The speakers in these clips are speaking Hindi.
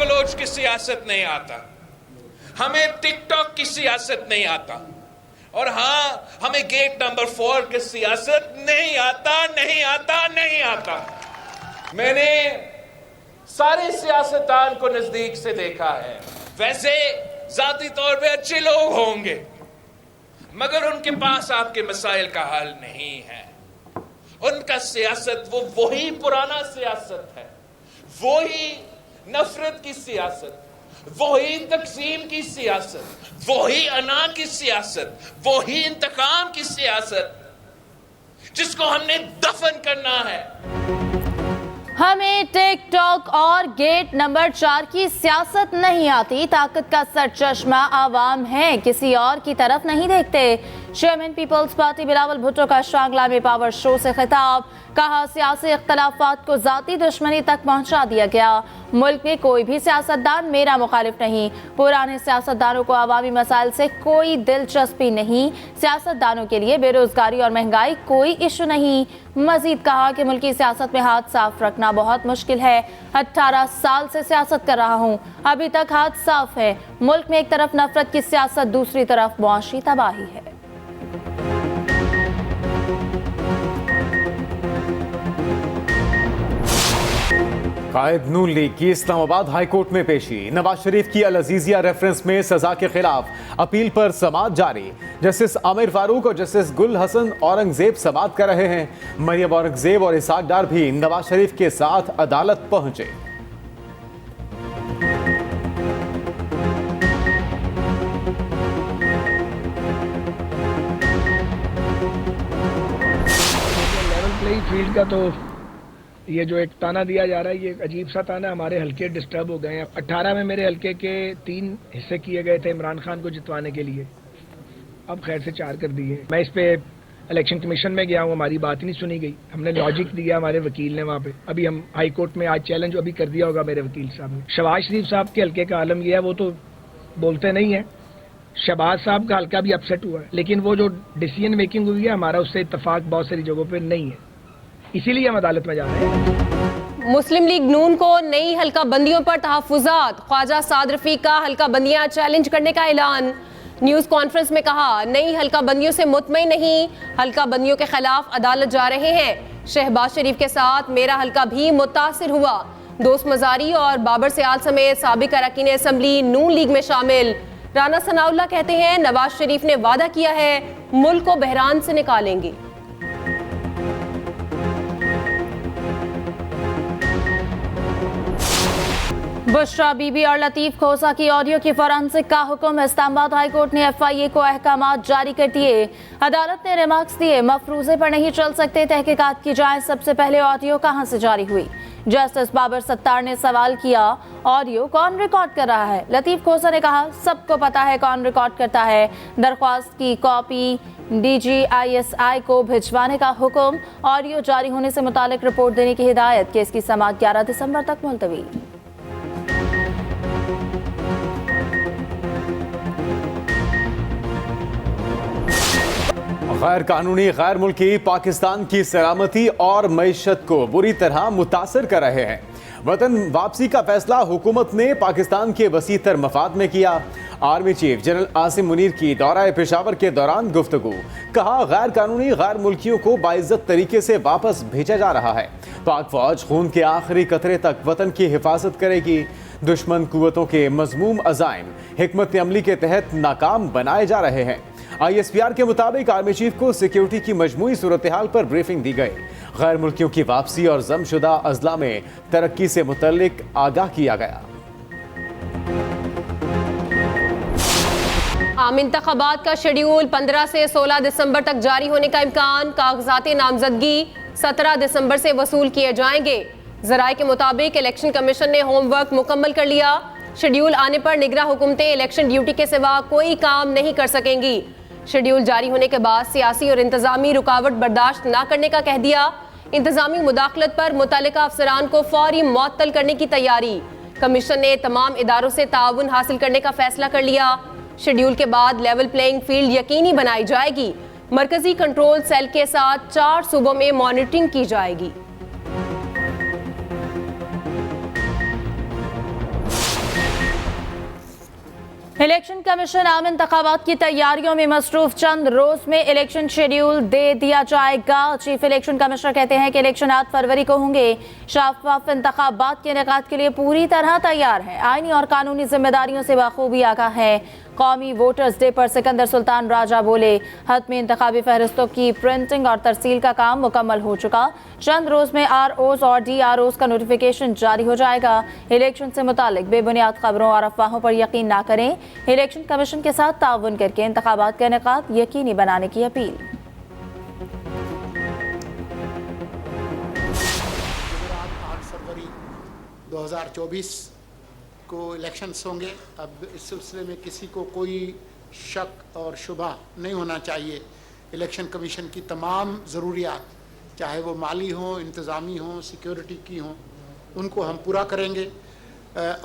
बलोच की सियासत नहीं आता, हमें टिकटॉक की सियासत नहीं आता, और हाँ, हमें गेट नंबर 4 की सियासत नहीं आता, नहीं आता, नहीं आता। मैंने सारे सियासतदान को नजदीक से देखा है। वैसे जाती तौर पे अच्छे लोग होंगे, मगर उनके पास आपके मसाइल का हल नहीं है। उनका सियासत वही पुराना सियासत है, वही नफरत की सियासत, वही तकसीम की सियासत, वही अना की सियासत, वही इंतकाम की सियासत, जिसको हमने दफन करना है। हमें टिकटॉक और गेट नंबर 4 की सियासत नहीं आती। ताकत का सरचश्मा आवाम है, किसी और की तरफ नहीं देखते। Chairman peoples party Bilawal Bhutto का शांगला में पावर शो से खिताब। कहा, सियासी इख्तलाफात को जाती दुश्मनी तक पहुंचा दिया गया। मुल्क में कोई भी सियासतदान मेरा मुखालिफ नहीं। पुराने सियासतदानों को अवामी मसाइल से कोई दिलचस्पी नहीं। सियासतदानों के लिए बेरोजगारी और महंगाई कोई इशू नहीं। मजीद कहा कि मुल्की सियासत में हाथ साफ रखना बहुत मुश्किल है। 18 साल से सियासत कर रहा हूँ, अभी तक हाथ साफ है। मुल्क में एक तरफ नफरत की सियासत, दूसरी तरफ मुआशी तबाही है। कायद नून लीग की इस्लामाबाद हाई कोर्ट में पेशी। नवाज शरीफ की अल अजीजिया रेफरेंस में सजा के खिलाफ अपील पर समाअत जारी। जस्टिस आमिर फारूक और जस्टिस गुल हसन औरंगजेब समाअत कर रहे हैं। मरियम औरंगजेब और इसाक डार भी नवाज शरीफ के साथ अदालत पहुंचे। लेवल प्लेइंग फील्ड का तो ये जो एक ताना दिया जा रहा है, ये एक अजीब सा ताना। हमारे हल्के डिस्टर्ब हो गए हैं। 18 में मेरे हल्के के 3 हिस्से किए गए थे इमरान खान को जितवाने के लिए, अब खैर से 4 कर दिए। मैं इस पे इलेक्शन कमीशन में गया हूँ, हमारी बात नहीं सुनी गई। हमने लॉजिक दिया हमारे वकील ने वहाँ पे। अभी हम हाई कोर्ट में आज चैलेंज अभी कर दिया होगा मेरे वकील साहब ने। शहबाज शरीफ साहब के हल्के का आलम यह है, वो तो बोलते नहीं है। शहबाज साहब का हल्का भी अपसेट हुआ है, लेकिन वो जो डिसीजन मेकिंग हुई है हमारा उससे इत्तेफाक बहुत सारी जगहों पर नहीं है, इसीलिए हम अदालत में जा रहे हैं। मुस्लिम लीग नून को नई हल्का बंदियों पर तहफुजात। ख्वाजा साद रफीक का हल्का बंदियां चैलेंज करने का ऐलान। न्यूज कॉन्फ्रेंस में कहा, नई हल्का बंदियों से मुतमईन नहीं, हल्का बंदियों के खिलाफ अदालत जा रहे हैं। शहबाज शरीफ के साथ मेरा हल्का भी मुतासिर हुआ। दोस्त मजारी और बाबर सियाल समेत साबिक अरकान असम्बली नून लीग में शामिल। राना सनाउल्लाह कहते हैं, नवाज शरीफ ने वादा किया है मुल्क को बहरान से निकालेंगे। बुशरा बीबी और लतीफ खोसा की ऑडियो की फॉरेंसिक का हुक्म। इस्लामाबाद हाई कोर्ट ने FIA को अहकामात जारी कर दिए। अदालत ने रिमार्क्स दिए, मफरूजे पर नहीं चल सकते, तहकीकात की जाए। सबसे पहले ऑडियो कहां से जारी हुई? जस्टिस बाबर सत्तार ने सवाल किया, ऑडियो कौन रिकॉर्ड कर रहा है? लतीफ खोसा ने कहा, सबको पता है कौन रिकॉर्ड करता है। दरख्वास्त की कॉपी DGISI को भिजवाने का हुक्म। ऑडियो जारी होने से मुतालिक रिपोर्ट देने की हिदायत। केस की समाअत 11 दिसंबर तक मुलतवी। गैर कानूनी गैर मुल्की पाकिस्तान की सलामती और मईशत को बुरी तरह मुतासर कर रहे हैं। वतन वापसी का फैसला हुकूमत ने पाकिस्तान के वसीतर मफाद में किया। Army chief general Asim Munir की दौरा पेशावर के दौरान गुफ्तगू। कहा, गैर कानूनी गैर मुल्कियों को बाइज्जत तरीके से वापस भेजा जा रहा है। पाक फौज खून के आखिरी कतरे तक वतन की हिफाजत करेगी। दुश्मन कुव्वतों के मजमूम अज़ाइम हिकमत अमली के तहत नाकाम बनाए जा रहे हैं। ISPR के मुताबिक आर्मी चीफ को सिक्योरिटी की मजमूई सूरत हाल पर ब्रीफिंग दी गई। गैर मुल्कियों की वापसी और जमशुदा अजला में तरक्की से मुतल्लिक आगाह किया गया। आम इंतखाबात का शेड्यूल 15 से 16 दिसंबर तक जारी होने का इम्कान। कागजात नामजदगी 17 दिसंबर से वसूल किए जाएंगे। जराये के मुताबिक इलेक्शन कमीशन ने होमवर्क मुकम्मल कर लिया। शेड्यूल आने पर निगरा हुकूमतें इलेक्शन ड्यूटी के सिवा कोई काम नहीं कर सकेंगी। शेड्यूल जारी होने के बाद सियासी और इंतजामी रुकावट बर्दाश्त न करने का कह दिया। इंतजामी मुदाखलत पर मुतल्लिका अफसरान को फौरी मुअत्तल करने की तैयारी। कमीशन ने तमाम इदारों से ताउन हासिल करने का फैसला कर लिया। शेड्यूल के बाद लेवल प्लेइंग फील्ड यकीनी बनाई जाएगी। मरकजी कंट्रोल सेल के साथ 4 सूबों में मॉनिटरिंग की जाएगी। इलेक्शन कमीशन आम इंतखाबात की तैयारियों में मसरूफ, चंद रोज में इलेक्शन शेड्यूल दे दिया जाएगा। चीफ इलेक्शन कमिश्नर कहते हैं कि इलेक्शन 8 फरवरी को होंगे। शाफाफ इंतखाबात के इनेकाद के लिए पूरी तरह तैयार है। आईनी और कानूनी जिम्मेदारियों से बखूबी आगाह है। कौमी वोटर्स डे पर सिकंदर सुल्तान राजा बोले, हतमी इंतखाबी फहरिस्तों की प्रिंटिंग और तरसील का काम मुकम्मल हो चुका। चंद रोज में ROs और DROs का नोटिफिकेशन जारी हो जाएगा। इलेक्शन से मुतालिक बेबुनियाद खबरों और अफवाहों पर यकीन ना करें। इलेक्शन कमीशन के साथ ताउन करके इंतखाबात का इनेकाद यकीनी बनाने की अपील। 8 फरवरी 2024 को इलेक्शंस होंगे। अब इस सिलसिले में किसी को कोई शक और शुबा नहीं होना चाहिए। इलेक्शन कमीशन की तमाम ज़रूरियात, चाहे वो माली हों, इंतज़ामी हों, सिक्योरिटी की हों, उनको हम पूरा करेंगे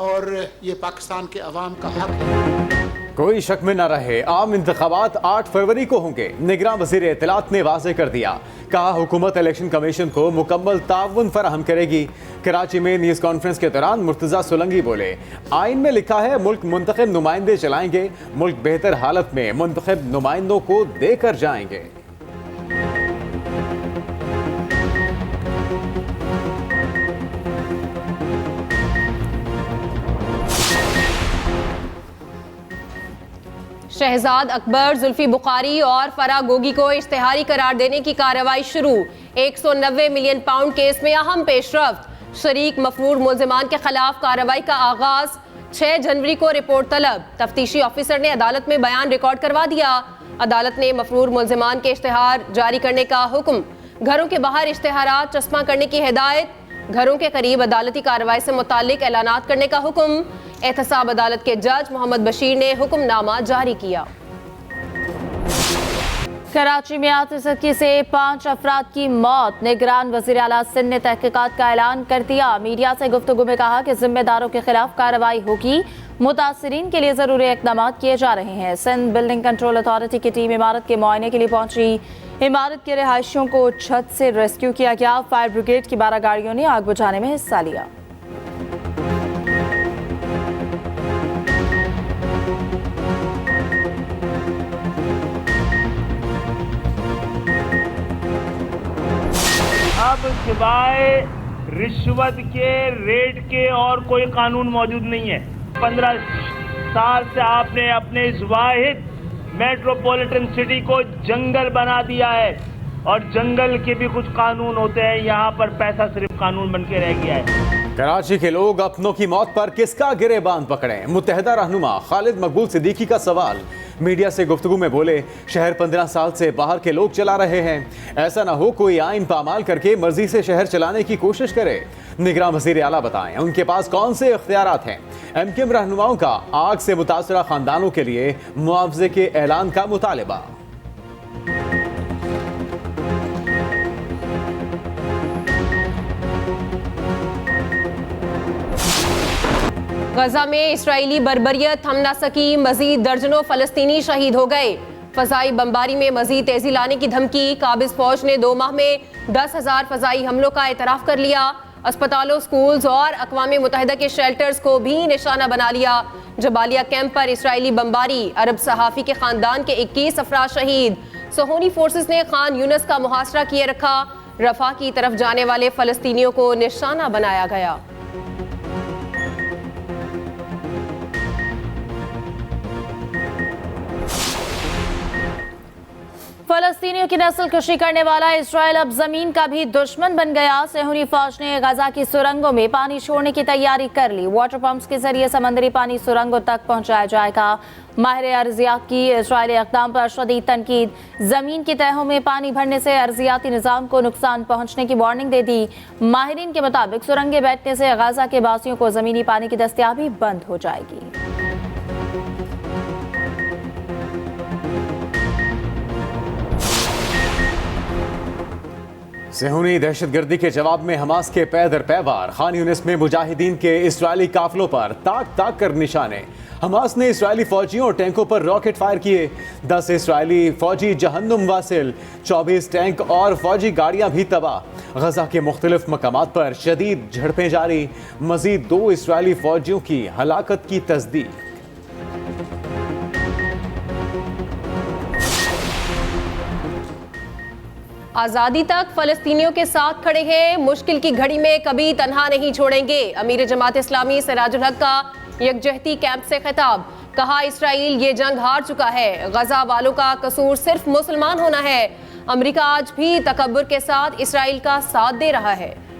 और ये पाकिस्तान के अवाम का हक है। कोई शक में न रहे, आम इंतखाबात 8 फरवरी को होंगे। निगरान वज़ीर इत्तलात ने वाज़ेह कर दिया, कहा हुकूमत इलेक्शन कमीशन को मुकम्मल ताउन फराहम करेगी। कराची में न्यूज़ कॉन्फ्रेंस के दौरान मुर्तज़ा सोलंगी बोले, आइन में लिखा है मुल्क मुंतखब नुमाइंदे चलाएंगे, मुल्क बेहतर हालत में मुंतखब नुमाइंदों को देकर जाएंगे। शहजाद अकबर, जुल्फी बुखारी और फराह गोगी को इश्तिहारी करार देने की कार्रवाई शुरू। 190 मिलियन पाउंड केस में अहम पेशरफ्त। शरीक मफरूर मुल्जिमान के खिलाफ कार्रवाई का आगाज। 6 जनवरी को रिपोर्ट तलब। तफ्तीशी ऑफिसर ने अदालत में बयान रिकॉर्ड करवा दिया। अदालत ने मफरूर मुल्जिमान के इश्तिहार जारी करने का हुक्म। घरों के बाहर इश्तिहारात चस्पा करने की हिदायत। घरों के करीब अदालती कार्रवाई से मुतालिक ऐलानात करने का हुक्म। एहतसाब अदालत के जज मोहम्मद बशीर ने हुक्मनामा जारी किया। कराची में आतिशबाजी से 5 अफराद की मौत। निगरान वज़ीर आला सिंध ने तहकीकात का ऐलान कर दिया। मीडिया से गुफ्तगू में कहा कि जिम्मेदारों के खिलाफ कार्रवाई होगी। मुतासरीन के लिए जरूरी इक़दाम किए जा रहे हैं। सिंध बिल्डिंग कंट्रोल अथॉरिटी की टीम इमारत के मुआयने के लिए पहुंची। इमारत के रिहायशियों को छत से रेस्क्यू किया गया। फायर ब्रिगेड की 12 गाड़ियों ने आग बुझाने में हिस्सा लिया। अब सिवाय रिश्वत के, रेड के और कोई कानून मौजूद नहीं है। 15 साल से आपने अपने इस वाहिद मेट्रोपॉलिटन सिटी को जंगल बना दिया है और जंगल के भी कुछ कानून होते हैं। यहाँ पर पैसा सिर्फ कानून बन के रह गया है। कराची के लोग अपनों की मौत पर किसका गिरेबान पकड़ें? मुत्तहिदा रहनुमा खालिद मकबूल सिद्दीकी का सवाल। मीडिया से गुफ्तगू में बोले, शहर 15 साल से बाहर के लोग चला रहे हैं। ऐसा ना हो कोई आइन पामाल करके मर्जी से शहर चलाने की कोशिश करे। निगरान वज़ीर आला बताएं उनके पास कौन से इख्तियारात हैं। MKM रहनुमाओं का आग से मुतासरा खानदानों के लिए मुआवजे के ऐलान का मुतालबा। गजा में इसराइली बर्बरियत थम न सकी। मजीद दर्जनों फलस्तीनी शहीद हो गए। फजाई बमबारी में मजीद तेजी लाने की धमकी। काबिज फौज ने 2 माह में 10,000 फजाई हमलों का एतराफ कर लिया। अस्पतालों, स्कूल्स और अक़वाम मुत्तहिदा के शेल्टर्स को भी निशाना बना लिया। जबालिया कैंप पर इसराइली बमबारी। अरब सहाफ़ी के खानदान के 21 अफराद शहीद। सोहनी फोर्सेस ने खान यूनस का मुहासरा किए रखा। रफा की तरफ जाने वाले फलस्तीनियों को निशाना बनाया गया। फलस्तीनियों की नस्ल कशी करने वाला इसराइल अब जमीन का भी दुश्मन बन गया। सेहूनी फौज ने गजा की सुरंगों में पानी छोड़ने की तैयारी कर ली। वाटर पंप्स के जरिए समंदरी पानी सुरंगों तक पहुंचाया जाएगा। माहिर अर्जियात की इसराइली इक़दाम पर शदीद तनकीद। जमीन की तहों में पानी भरने से अर्जियाती निज़ाम को नुकसान पहुंचने की वार्निंग दे दी। माहिरीन के मुताबिक सुरंगें बैठने से गजा के बासियों को जमीनी पानी की दस्तयाबी बंद हो जाएगी। सेहूनी दहशतगर्दी के जवाब में हमास के पै दर पै वार। खान यूनिस में मुजाहिदीन के इस्राएली काफिलों पर ताक कर निशाने। हमास ने इस्राएली फौजियों और टैंकों पर रॉकेट फायर किए। 10 इस्राएली फौजी जहन्नुम वासिल। 24 टैंक और फौजी गाड़ियां भी तबाह। गजा के मुख्तलिफ मकामात पर शदीद झड़पें जारी। मजीद 2 इस्राएली फौजियों की हलाकत की तस्दीक। आज़ादी तक फ़लस्तीनियों के साथ खड़े हैं, मुश्किल की घड़ी में कभी तन्हा नहीं छोड़ेंगे। अमीर जमात इस्लामी सिराजुल हक का यकजहती कैंप से खिताब, कहा इसराइल ये जंग हार चुका है, गजा वालों का कसूर सिर्फ मुसलमान होना है। अमेरिका आज भी तकब्बुर के साथ इसराइल का साथ दे रहा है।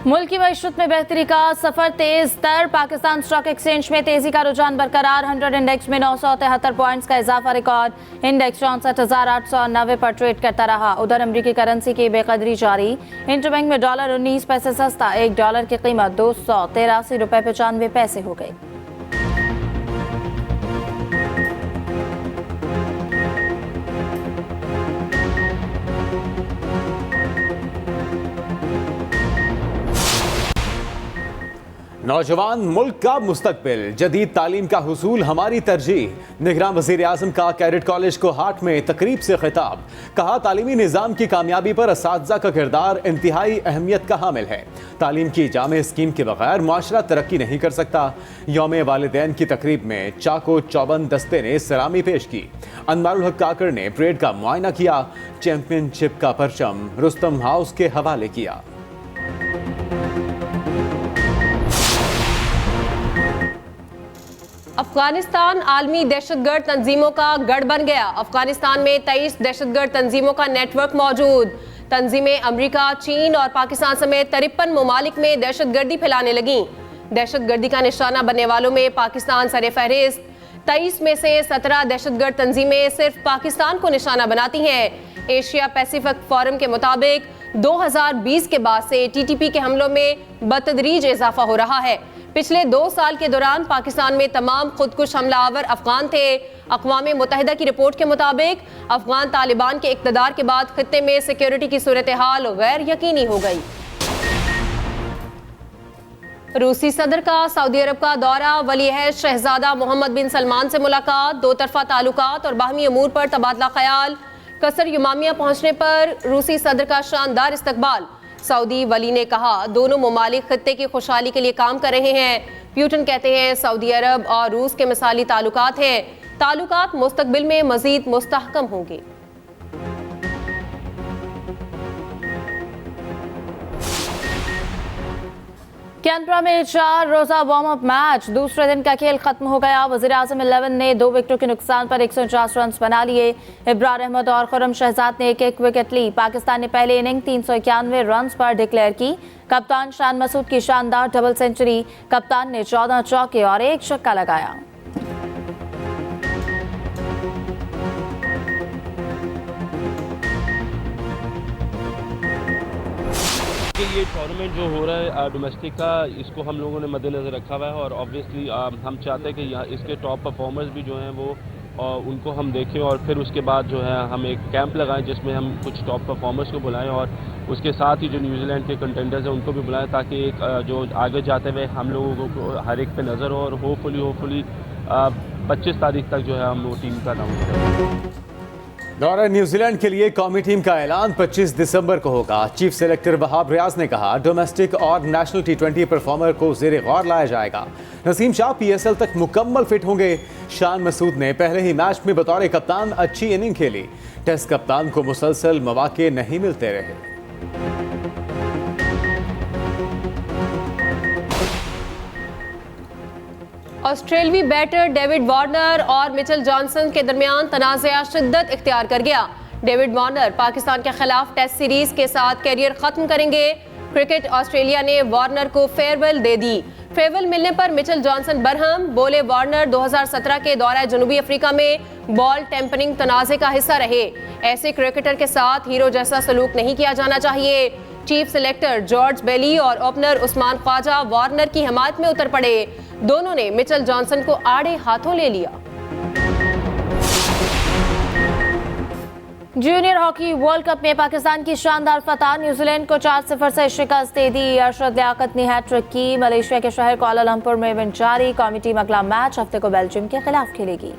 मुल्क की मईशत में बेहतरी का सफर तेज तर, पाकिस्तान स्टॉक एक्सचेंज में तेजी का रुझान बरकरार, 100 इंडेक्स में 973 पॉइंट्स का इजाफा रिकॉर्ड, इंडेक्स 64,890 पर ट्रेड करता रहा। उधर अमरीकी करेंसी की बेकदरी जारी, इंटरबैंक में डॉलर 19 पैसे सस्ता, $1 की कीमत $283.95 हो गई। नौजवान मुल्क का मुस्तकबिल, जदीद तालीम का हुसूल हमारी तरजीह, निगरान वज़ीर आज़म का कैडेट कॉलेज को हाट में तकरीब से खिताब, कहा तालीमी निज़ाम की कामयाबी पर असातिज़ा का किरदार इंतहाई अहमियत का हामिल है। तालीम की जामे स्कीम के बगैर मुआशरा तरक्की नहीं कर सकता। यौम वालिदैन की तकरीब में चाको चौबंद दस्ते ने सलामी पेश की। अनवारुल हक काकड़ ने परेड का मुआयना किया, चैंपियनशिप का परचम रुस्तम हाउस के हवाले किया। अफगानिस्तान आलमी दहशतगर्द तंजीमों का गढ़ बन गया। अफगानिस्तान में 23 दहशतगर्द तंजीमों का नेटवर्क मौजूद। तंजीमें अमेरिका, चीन और पाकिस्तान समेत 53 ममालिक में दहशतगर्दी फैलाने लगी। दहशतगर्दी का निशाना बनने वालों में पाकिस्तान सरफहरिस्त। 23 में से 17 दहशतगर्द तंजीमें सिर्फ पाकिस्तान को निशाना बनाती हैं। एशिया पैसिफिक फोरम के मुताबिक 2020 के बाद से TTP के हमलों में बतदरीज इजाफा हो रहा है। पिछले 2 साल के दौरान पाकिस्तान में तमाम खुदकुश हमलावर अफगान थे। अक़वाम मुत्तहिदा की रिपोर्ट के मुताबिक अफगान तालिबान के इक़्तिदार के बाद खित्ते में सिक्योरिटी की सूरत हाल गैर यकीनी हो गई। रूसी सदर का सऊदी अरब का दौरा, वली-ए-अहद शहजादा मोहम्मद बिन सलमान से मुलाकात, दो तरफा ताल्लुकात और बाहमी अमूर पर तबादला ख्याल। कसर युमामिया पहुंचने पर रूसी सदर का शानदार इस्तकबाल। सऊदी वली ने कहा दोनों ममालिक खत्ते की खुशहाली के लिए काम कर रहे हैं। प्यूटन कहते हैं सऊदी अरब और रूस के मिसाली ताल्लुकात हैं, ताल्लुकात मुस्तकबिल में मजीद मुस्तहकम होंगे। कैनबरा में 4 रोजा वार्म अप मैच, दूसरे दिन का खेल खत्म हो गया। वज़ीर आज़म 11 ने 2 विकेटों के नुकसान पर 149 रन बना लिए। इब्रार अहमद और खुर्रम शहजाद ने 1-1 विकेट ली। पाकिस्तान ने पहले इनिंग 391 रन पर डिक्लेयर की। कप्तान शान मसूद की शानदार डबल सेंचुरी, कप्तान ने 14 चौके और 1 छक्का लगाया। ये टूर्नामेंट जो हो रहा है डोमेस्टिक का, इसको हम लोगों ने मद्देनज़र रखा हुआ है और ऑब्वियसली हम चाहते हैं कि यहाँ इसके टॉप परफॉर्मर्स भी जो हैं वो उनको हम देखें और फिर उसके बाद जो है हम एक कैंप लगाएं जिसमें हम कुछ टॉप परफॉर्मर्स को बुलाएं और उसके साथ ही जो न्यूजीलैंड के कंटेंडर्स हैं उनको भी बुलाएं ताकि एक जो आगे जाते हुए हम लोगों को हर एक पे नज़र हो और होपफुली 25 तारीख तक जो है हम वो टीम का अनाउंस करें। दौरा न्यूजीलैंड के लिए कौमी टीम का ऐलान 25 दिसंबर को होगा। चीफ सेलेक्टर वहाब रियाज ने कहा डोमेस्टिक और नेशनल T20 परफॉर्मर को ज़ेरे गौर लाया जाएगा। नसीम शाह PSL तक मुकम्मल फिट होंगे। शान मसूद ने पहले ही मैच में बतौर कप्तान अच्छी इनिंग खेली। टेस्ट कप्तान को मुसलसल मौके नहीं मिलते रहे। ऑस्ट्रेलवी बैटर डेविड वार्नर और मिचेल जॉनसन के दरमियान तनाज़ा शिद्दत इख्तियार कर गया। डेविड वार्नर पाकिस्तान के खिलाफ टेस्ट सीरीज के साथ कैरियर खत्म करेंगे। क्रिकेट ऑस्ट्रेलिया ने वार्नर को फेयरवेल दे दी। फेयरवेल मिलने पर मिचेल जॉनसन बरहम बोले, वार्नर 2017 के दौरे जनूबी अफ्रीका में बॉल टेम्परिंग तनाज़े का हिस्सा रहे। ऐसे क्रिकेटर के साथ हीरो जैसा सलूक नहीं किया जाना चाहिए। चीफ सेलेक्टर जॉर्ज बेली और ओपनर उस्मान ख्वाजा वार्नर की हिमायत में उतर पड़े। दोनों ने मिचेल जॉनसन को आड़े हाथों ले लिया। जूनियर हॉकी वर्ल्ड कप में पाकिस्तान की शानदार फतह, न्यूजीलैंड को 4-0 से शिकस्त दे दी। अरशद लियाकत ने हैट्रिक की। मलेशिया के शहर कुआलालंपुर में इवेंट जारी। कौमी टीम अगला मैच हफ्ते को बेल्जियम के खिलाफ खेलेगी।